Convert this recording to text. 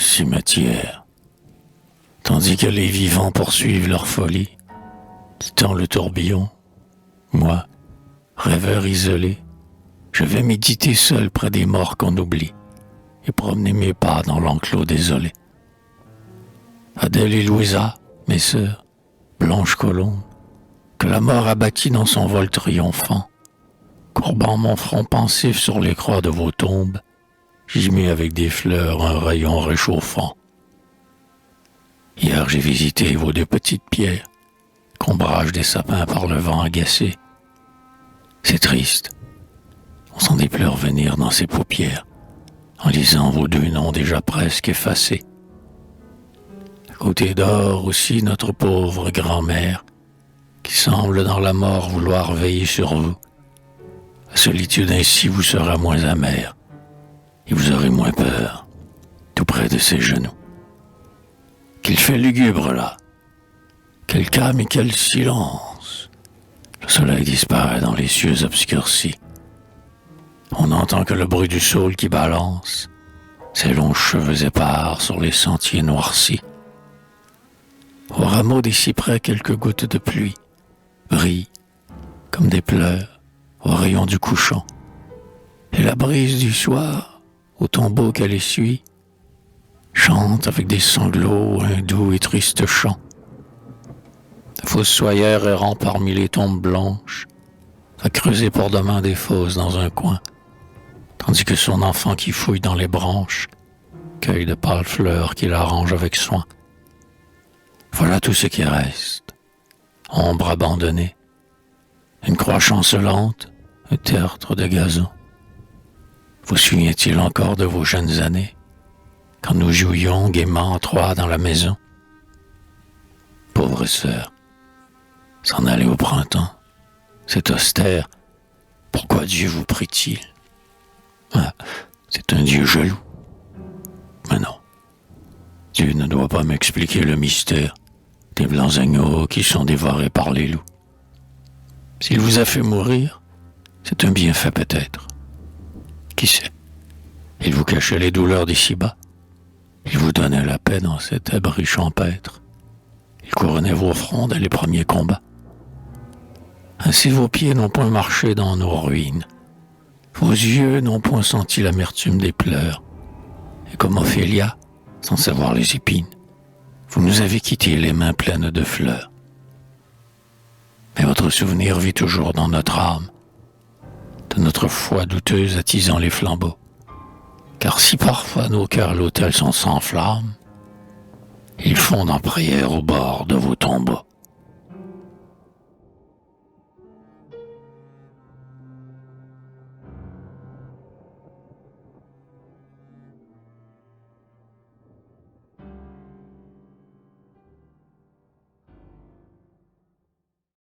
cimetière, tandis que les vivants poursuivent leur folie, quittant le tourbillon, moi, rêveur isolé, je vais méditer seul près des morts qu'on oublie et promener mes pas dans l'enclos désolé. Adèle et Louisa, mes sœurs, blanches colombes, que la mort a bâties dans son vol triomphant, courbant mon front pensif sur les croix de vos tombes, j'y mets avec des fleurs un rayon réchauffant. Hier j'ai visité vos deux petites pierres, qu'ombrage des sapins par le vent agacé. C'est triste, on sent des pleurs venir dans ses paupières, en lisant vos deux noms déjà presque effacés. À côté dort aussi notre pauvre grand-mère, qui semble dans la mort vouloir veiller sur vous. La solitude ainsi vous sera moins amère, et vous aurez moins peur, tout près de ses genoux. Qu'il fait lugubre là, quel calme et quel silence. Le soleil disparaît dans les cieux obscurcis. On n'entend que le bruit du saule qui balance ses longs cheveux épars sur les sentiers noircis. Au rameau des cyprès, quelques gouttes de pluie brillent comme des pleurs au rayon du couchant. Et la brise du soir, au tombeau qu'elle essuie, chante avec des sanglots un doux et triste chant. Le fossoyeur errant parmi les tombes blanches va creuser pour demain des fosses dans un coin, tandis que son enfant qui fouille dans les branches cueille de pâles fleurs qu'il arrange avec soin. Voilà tout ce qui reste, ombre abandonnée, une croix chancelante, un tertre de gazon. Vous souvient-il encore de vos jeunes années, quand nous jouions gaiement trois dans la maison? Pauvre sœur, s'en aller au printemps, c'est austère. Pourquoi Dieu vous prie-t-il? Ah, c'est un Dieu jaloux. Mais non, Dieu ne doit pas m'expliquer le mystère des blancs agneaux qui sont dévorés par les loups. S'il vous a fait mourir, c'est un bienfait peut-être. Qui sait? Il vous cachait les douleurs d'ici-bas. Il vous donnait la paix dans cet abri champêtre. Il couronnait vos fronts dès les premiers combats. Ainsi vos pieds n'ont point marché dans nos ruines. Vos yeux n'ont point senti l'amertume des pleurs. Et comme Ophélia, sans savoir les épines, vous nous avez quittés les mains pleines de fleurs. Mais votre souvenir vit toujours dans notre âme, de notre foi douteuse attisant les flambeaux. Car si parfois nos cœurs à l'autel sont sans flamme, ils fondent en prière au bord de vos tombeaux.